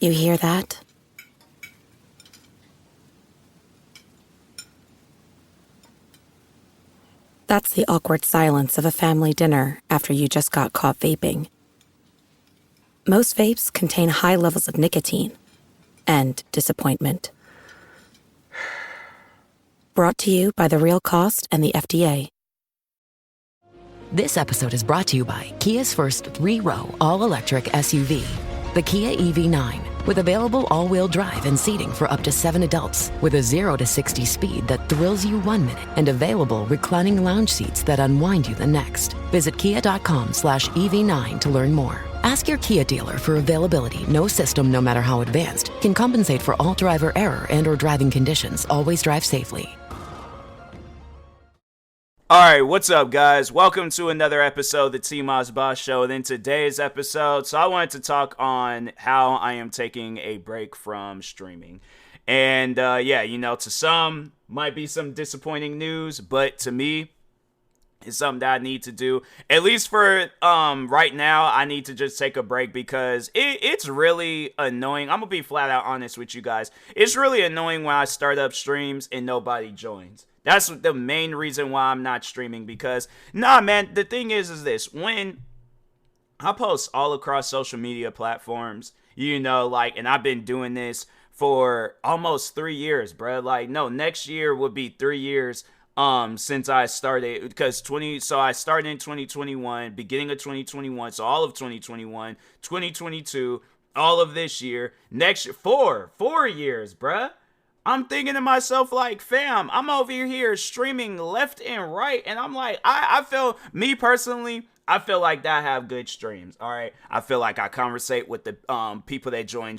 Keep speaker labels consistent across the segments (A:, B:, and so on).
A: You hear that? That's the awkward silence of a family dinner after you just got caught vaping. Most vapes contain high levels of nicotine and disappointment. Brought to you by The Real Cost and the FDA.
B: This episode is brought to you by Kia's first 3-row all-electric SUV, the Kia EV9, with available all-wheel drive and seating for up to 7 adults, with a 0 to 60 speed that thrills you 1 minute, and available reclining lounge seats that unwind you the next. Visit kia.com/EV9 to learn more. Ask your Kia dealer for availability. No system, no matter how advanced, can compensate for all driver error and or driving conditions. Always drive safely.
C: Alright, what's up guys? Welcome to another episode of the TMossBoss Show. And in today's episode, I wanted to talk on how I am taking a break from streaming. And to some, might be some disappointing news, but to me, it's something that I need to do. At least for right now, I need to just take a break because it's really annoying. I'm going to be flat out honest with you guys. It's really annoying when I start up streams and nobody joins. That's the main reason why I'm not streaming because, man, the thing is this. When I post all across social media platforms, and I've been doing this for almost 3 years, bro. Next year would be 3 years since I started, because I started in 2021, beginning of 2021, so all of 2021, 2022, all of this year, next year, 4 years, bruh. I'm thinking to myself, like, fam, I'm over here streaming left and right, and I'm like, I feel like that I have good streams, all right? I feel like I conversate with the people that join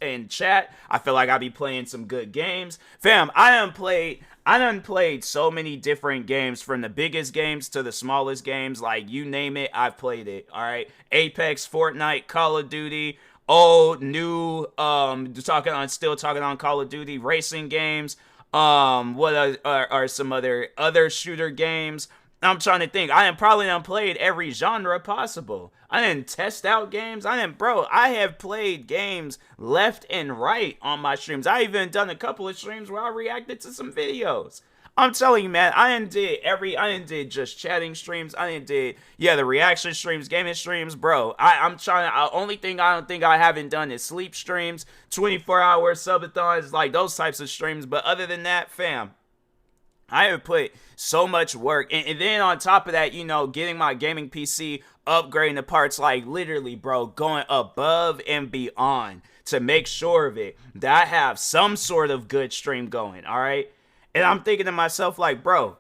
C: in chat. I feel like I be playing some good games. Fam, I done played so many different games, from the biggest games to the smallest games. Like, you name it, I've played it, all right? Apex, Fortnite, Call of Duty, old, new, still talking on Call of Duty, racing games, what are some other shooter games. I'm trying to think. I probably done played every genre possible. I didn't test out games. I have played games left and right on my streams. I even done a couple of streams where I reacted to some videos. I'm telling you, man, I didn't did just chatting streams. I didn't did, the reaction streams, gaming streams, bro. Only thing I don't think I haven't done is sleep streams, 24-hour subathons, like those types of streams. But other than that, fam, I have put so much work. And then on top of that, getting my gaming PC, upgrading the parts, like literally, bro, going above and beyond to make sure of it, that I have some sort of good stream going, all right? And I'm thinking to myself, like, bro,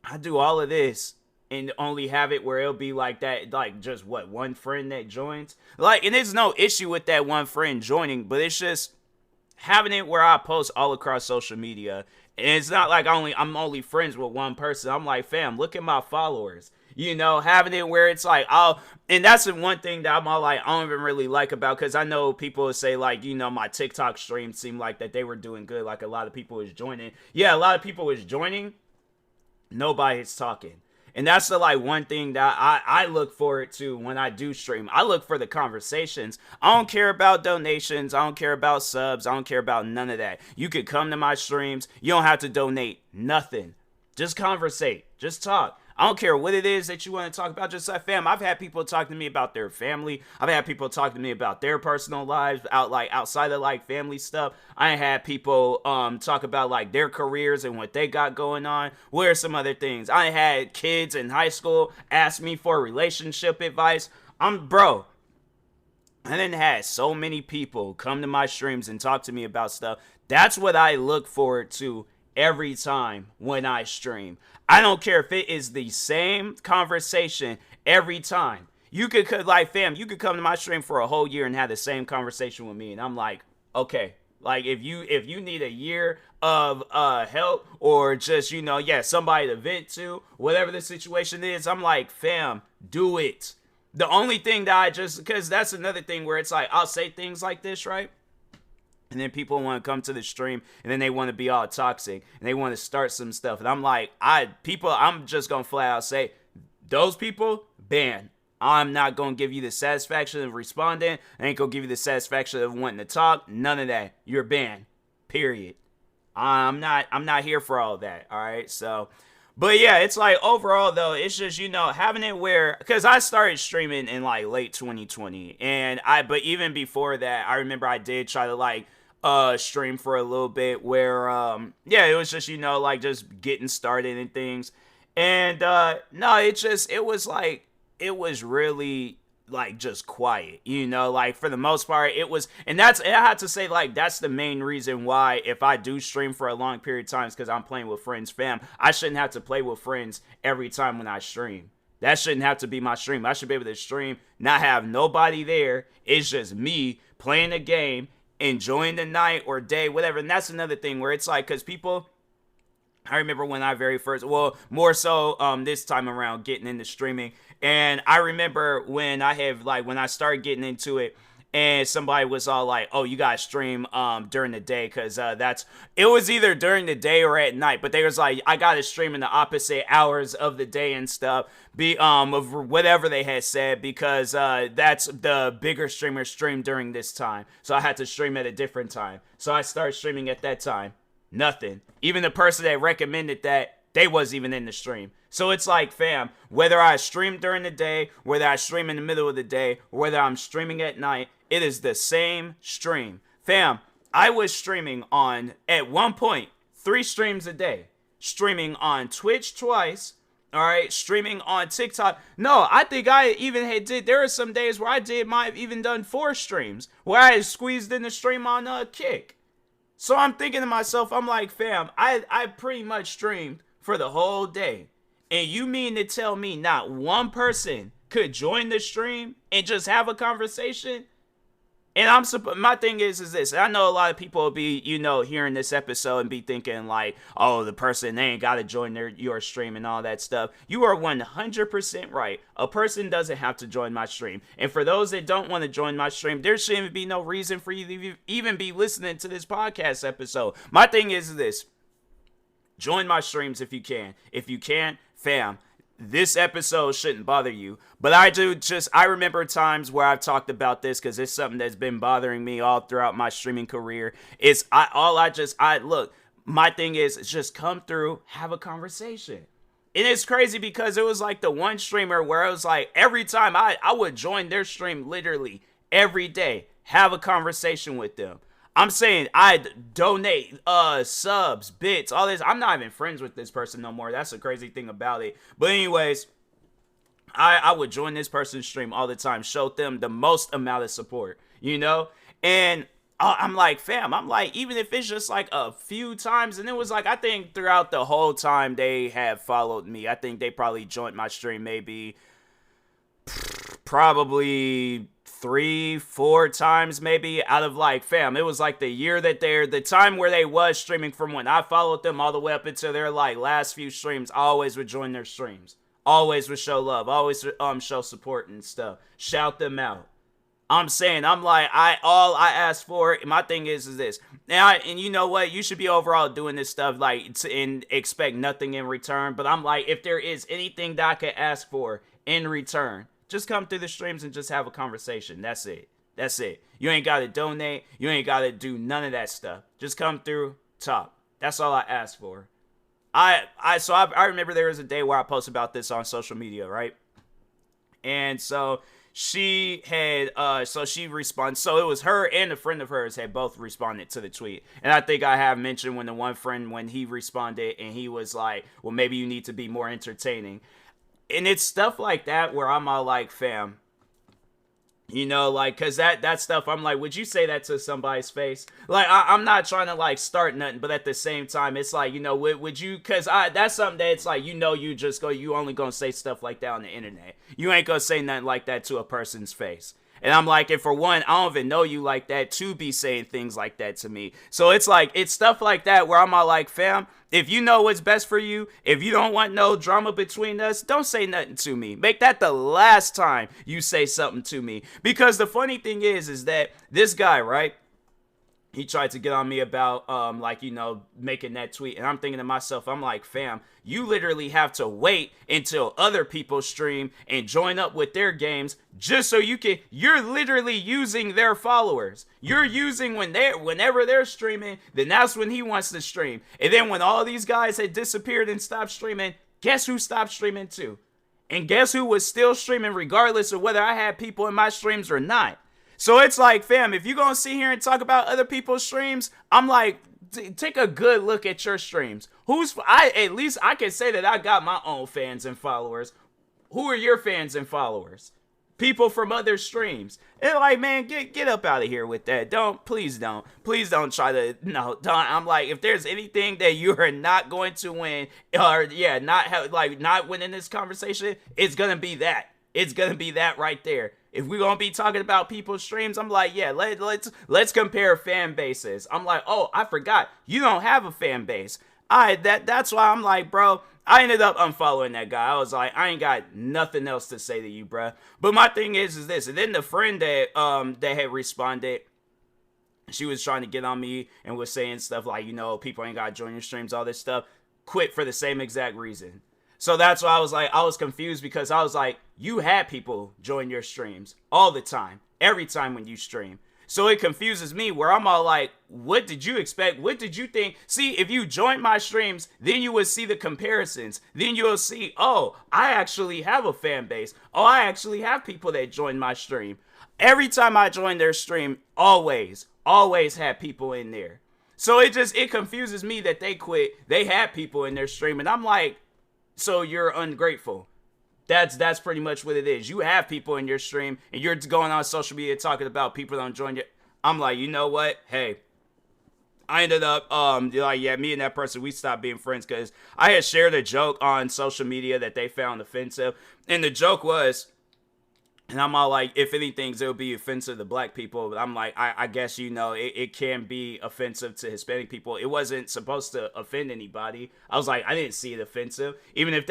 C: I do all of this and only have it where it'll be like that, like just one friend that joins. Like, and there's no issue with that one friend joining, but it's just having it where I post all across social media. And it's not like I'm only friends with one person. I'm like, fam, look at my followers. Having it where it's like, and that's the one thing that I'm all like, I don't even really like about, because I know people would say, like, my TikTok stream seemed like that they were doing good, like a lot of people was joining. Yeah, a lot of people was joining, nobody's talking. And that's the one thing that I look forward to when I do stream. I look for the conversations. I don't care about donations. I don't care about subs. I don't care about none of that. You could come to my streams. You don't have to donate nothing. Just conversate. Just talk. I don't care what it is that you want to talk about. Just say, fam, I've had people talk to me about their family. I've had people talk to me about their personal lives outside of family stuff. I had people talk about their careers and what they got going on. What are some other things? I had kids in high school ask me for relationship advice. Bro, I done had so many people come to my streams and talk to me about stuff. That's what I look forward to every time when I stream. I don't care if it is the same conversation every time. You could fam, you could come to my stream for a whole year and have the same conversation with me, and I'm like, okay. Like, if you need a year of help, or just somebody to vent to, whatever the situation is, I'm like, fam, do it. The only thing that because that's another thing where it's like, I'll say things like this, right? And then people want to come to the stream, and then they want to be all toxic, and they want to start some stuff. And I'm like, I'm just going to flat out say, those people, ban. I'm not going to give you the satisfaction of responding. I ain't going to give you the satisfaction of wanting to talk. None of that. You're banned. Period. I'm not here for all that. All right. So, but yeah, it's like overall though, it's just, having it where, cause I started streaming in like late 2020 but even before that, I remember I did try to like, stream for a little bit where, it was just, like just getting started and things. And, no, it was really like just quiet, like for the most part it was, and I have to say like that's the main reason why if I do stream for a long period of time is because I'm playing with friends, fam. I shouldn't have to play with friends every time when I stream. That shouldn't have to be my stream. I should be able to stream, not have nobody there. It's just me playing a game, enjoying the night or day, whatever. And that's another thing where it's like, because people, I remember when I very first, well, more so this time around getting into streaming. And I remember when I started getting into it and somebody was all like, oh, you gotta stream during the day because it was either during the day or at night. But they was like, I gotta stream in the opposite hours of the day and stuff, of whatever they had said, because that's the bigger streamers stream during this time. So I had to stream at a different time. So I started streaming at that time. Nothing. Even the person that recommended that, they wasn't even in the stream. So it's like, fam, whether I stream during the day, whether I stream in the middle of the day, or whether I'm streaming at night, it is the same stream. Fam, I was streaming on, at one point, 3 streams a day. Streaming on Twitch twice, all right, streaming on TikTok. No, I think I even there are some days where might have even done 4 streams, where I had squeezed in the stream on Kick. So I'm thinking to myself, I'm like, fam, I pretty much streamed for the whole day. And you mean to tell me not one person could join the stream and just have a conversation? And my thing is this. I know a lot of people will be, hearing this episode and be thinking like, oh, the person, they ain't got to join your stream and all that stuff. You are 100% right. A person doesn't have to join my stream. And for those that don't want to join my stream, there shouldn't be no reason for you to even be listening to this podcast episode. My thing is this. Join my streams if you can. If you can't, fam, this episode shouldn't bother you. But I remember times where I've talked about this because it's something that's been bothering me all throughout my streaming career. Look, my thing is just come through, have a conversation. And it's crazy because it was like the one streamer where it was like every time I would join their stream literally every day, have a conversation with them. I'm saying I'd donate subs, bits, all this. I'm not even friends with this person no more. That's the crazy thing about it. But anyways, I would join this person's stream all the time, show them the most amount of support, And I'm like, fam, even if it's just like a few times, and it was like, I think throughout the whole time they have followed me, I think they probably joined my stream maybe probably 3-4 times maybe out of like, fam, it was like the time where they was streaming from when I followed them all the way up until their like last few streams. I always would join their streams, always would show love, always show support and stuff, shout them out. I'm saying, I'm like, all I ask for, my thing is this. And you know what? You should be overall doing this stuff and expect nothing in return. But I'm like, if there is anything that I could ask for in return, just come through the streams and just have a conversation. That's it. You ain't got to donate. You ain't got to do none of that stuff. Just come through, talk. That's all I ask for. I remember there was a day where I posted about this on social media, right? And so she had, she responded. So it was her and a friend of hers had both responded to the tweet. And I think I have mentioned when the one friend, when he responded and he was like, well, maybe you need to be more entertaining. And it's stuff like that where I'm all like, fam, cause that stuff, I'm like, would you say that to somebody's face? Like, I'm not trying to like start nothing, but at the same time, it's like, would you, cause that's something that it's like, you only gonna say stuff like that on the internet. You ain't gonna say nothing like that to a person's face. And I'm like, and for one, I don't even know you like that to be saying things like that to me. So it's like, it's stuff like that where I'm all like, fam, if you know what's best for you, if you don't want no drama between us, don't say nothing to me. Make that the last time you say something to me. Because the funny thing is that this guy, right? he tried to get on me about like, you know, making that tweet, and I'm thinking to myself, I'm like, fam, you literally have to wait until other people stream and join up with their games just so you're literally using their followers. You're using whenever they're streaming, then that's when he wants to stream. And then when all these guys had disappeared and stopped streaming, guess who stopped streaming too? And guess who was still streaming regardless of whether I had people in my streams or not? So it's like, fam, if you're going to sit here and talk about other people's streams, I'm like, take a good look at your streams. At least I can say that I got my own fans and followers. Who are your fans and followers? People from other streams. And like, man, get up out of here with that. Please don't try to, no, don't. I'm like, if there's anything that you are not going to win, or yeah, not winning this conversation, it's going to be that. It's going to be that right there. If we're going to be talking about people's streams, I'm like, yeah, let's compare fan bases. I'm like, oh, I forgot. You don't have a fan base. That's why I'm like, bro, I ended up unfollowing that guy. I was like, I ain't got nothing else to say to you, bro. But my thing is this. And then the friend that had responded, she was trying to get on me and was saying stuff like, you know, people ain't got to join your streams, all this stuff. Quit for the same exact reason. So that's why I was confused, because I was like, you had people join your streams all the time, every time when you stream. So it confuses me, where I'm all like, what did you expect? What did you think? See, if you join my streams, then you will see the comparisons. Then you'll see, oh, I actually have a fan base. Oh, I actually have people that join my stream. Every time I join their stream, always had people in there. So it confuses me that they quit. They had people in their stream, and I'm like, so you're ungrateful. That's pretty much what it is. You have people in your stream, and you're going on social media talking about people don't join you. I'm like, you know what? Hey, I ended up, me and that person, we stopped being friends because I had shared a joke on social media that they found offensive. And the joke was, and I'm all like, if anything, it'll be offensive to black people. But I'm like, I guess, you know, it can be offensive to Hispanic people. It wasn't supposed to offend anybody. I was like, I didn't see it offensive. Even if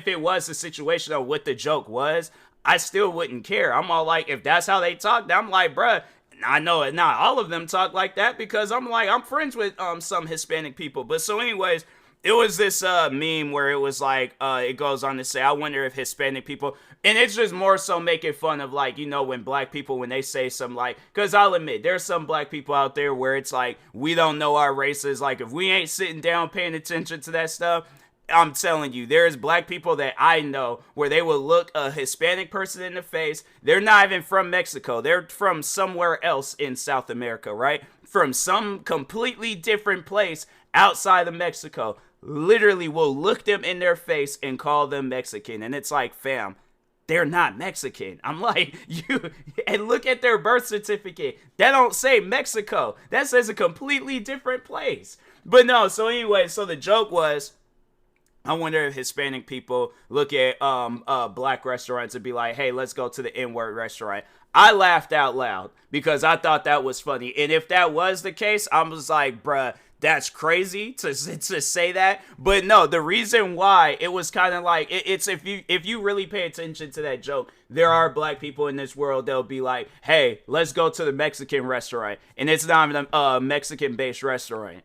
C: it was the situation of what the joke was, I still wouldn't care. I'm all like, if that's how they talk, I'm like, bruh, I know it. Not all of them talk like that, because I'm like, I'm friends with some Hispanic people. But so anyways, it was this meme where it was like, it goes on to say, I wonder if Hispanic people, and it's just more so making fun of, like, you know, when black people, when they say some, like, because I'll admit, there's some black people out there where it's like, we don't know our races. Like, if we ain't sitting down paying attention to that stuff, I'm telling you, there's black people that I know where they will look a Hispanic person in the face. They're not even from Mexico. They're from somewhere else in South America, right? From some completely different place outside of Mexico. Literally will look them in their face and call them Mexican. And it's like, fam, they're not Mexican. I'm like, and look at their birth certificate. That don't say Mexico. That says a completely different place. But no, so anyway, so the joke was, I wonder if Hispanic people look at black restaurants and be like, hey, let's go to the N-word restaurant. I laughed out loud because I thought that was funny. And if that was the case, I was like, bruh, that's crazy to say that. But no, the reason why it was kind of like, it's if you really pay attention to that joke, there are black people in this world that'll be like, hey, let's go to the Mexican restaurant. And it's not even a Mexican-based restaurant.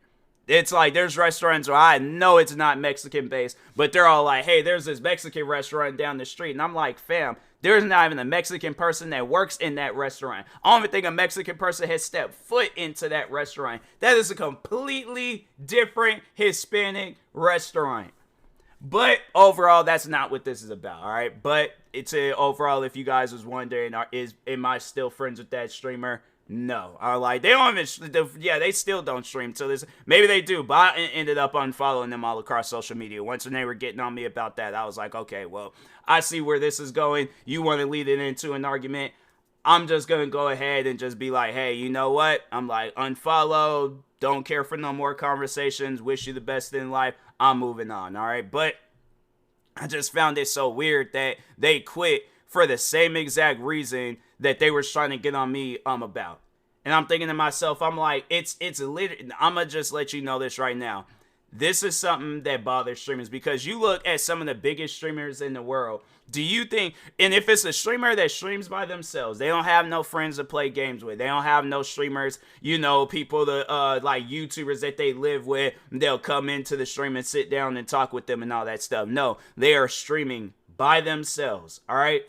C: It's like, there's restaurants where I know it's not Mexican-based, but they're all like, hey, there's this Mexican restaurant down the street. And I'm like, fam, there's not even a Mexican person that works in that restaurant. I don't even think a Mexican person has stepped foot into that restaurant. That is a completely different Hispanic restaurant. But overall, that's not what this is about, all right? But it's overall, if you guys was wondering, am I still friends with that streamer? No, I like, they don't even, they still don't stream till this. Maybe they do, but I ended up unfollowing them all across social media. Once when they were getting on me about that, I was like, okay, well, I see where this is going. You want to lead it into an argument. I'm just going to go ahead and just be like, hey, you know what? I'm like, unfollow, don't care for no more conversations, wish you the best in life. I'm moving on, all right? But I just found it so weird that they quit for the same exact reason that they were trying to get on me about. And I'm thinking to myself, I'm like, it's literally, I'm going to just let you know this right now. this is something that bothers streamers, because you look at some of the biggest streamers in the world. Do you think, and if it's a streamer that streams by themselves, they don't have no friends to play games with, they don't have no streamers, people like YouTubers that they live with, they'll come into the stream and sit down and talk with them and all that stuff. No, they are streaming by themselves. All right.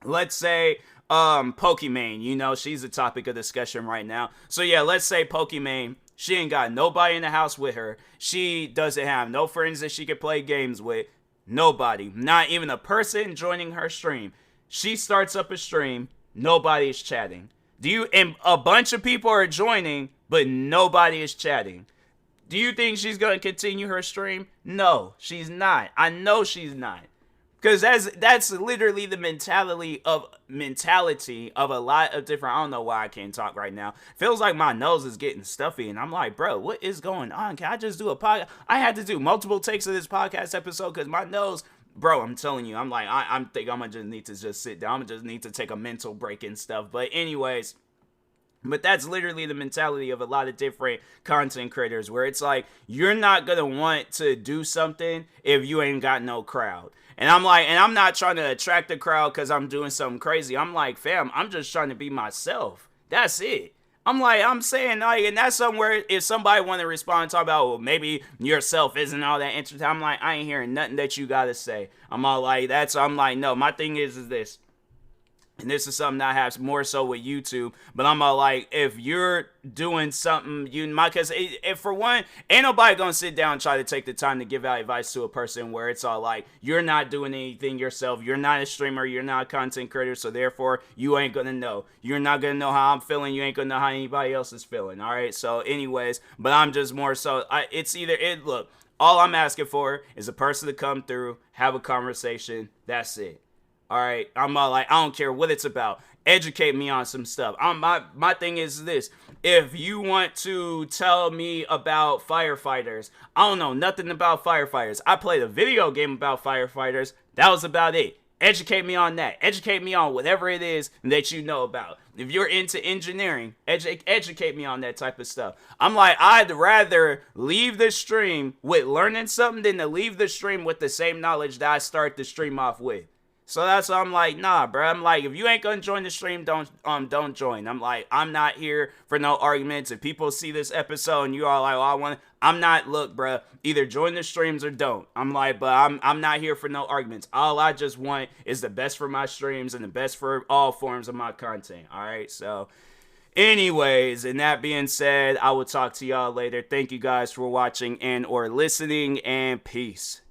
C: Let's say Pokimane, she's a topic of discussion right now. So yeah, let's say Pokimane, she ain't got nobody in the house with her. She doesn't have no friends that she could play games with. Nobody. Not even a person joining her stream. She starts up a stream. Nobody's chatting. And a bunch of people are joining, but nobody is chatting. Do you think she's going to continue her stream? No, she's not. I know she's not. Because that's literally the mentality of a lot of different. I don't know why I can't talk right now. Feels like my nose is getting stuffy, and I'm like, bro, what is going on? Can I just do a podcast? I had to do multiple takes of this podcast episode because my nose, bro. I'm telling you, I'm like, I think I'm gonna just need to just sit down. I'm gonna just need to take a mental break and stuff. But anyways. But that's literally the mentality of a lot of different content creators, where it's like, you're not going to want to do something if you ain't got no crowd. And I'm like, and I'm not trying to attract a crowd because I'm doing something crazy. I'm like, fam, I'm just trying to be myself. That's it. I'm saying, like, and that's somewhere, if somebody want to respond and talk about, well, maybe yourself isn't all that interesting. I'm like, I ain't hearing nothing that you got to say. I'm all like, I'm like, no, my thing is this. And this is something that I have more so with YouTube. But I'm all like, if you're doing something, because if for one, ain't nobody gonna sit down and try to take the time to give out advice to a person where it's all like, you're not doing anything yourself. You're not a streamer. You're not a content creator. So therefore, you ain't gonna know. You're not gonna know how I'm feeling. You ain't gonna know how anybody else is feeling. All right. So anyways, but I'm just more so, look, all I'm asking for is a person to come through, have a conversation. That's it. All right, I'm all like, I don't care what it's about. Educate me on some stuff. My thing is this. If you want to tell me about firefighters, I don't know nothing about firefighters. I played a video game about firefighters. That was about it. Educate me on that. Educate me on whatever it is that you know about. If you're into engineering, educate me on that type of stuff. I'm like, I'd rather leave the stream with learning something than to leave the stream with the same knowledge that I start the stream off with. So that's why I'm like, nah, bro. I'm like, if you ain't gonna join the stream, don't join. I'm like, I'm not here for no arguments. If people see this episode and you are like, oh, I'm not, look, bro, either join the streams or don't. I'm like, but I'm not here for no arguments. All I just want is the best for my streams and the best for all forms of my content. All right, so anyways, and that being said, I will talk to y'all later. Thank you guys for watching and or listening, and peace.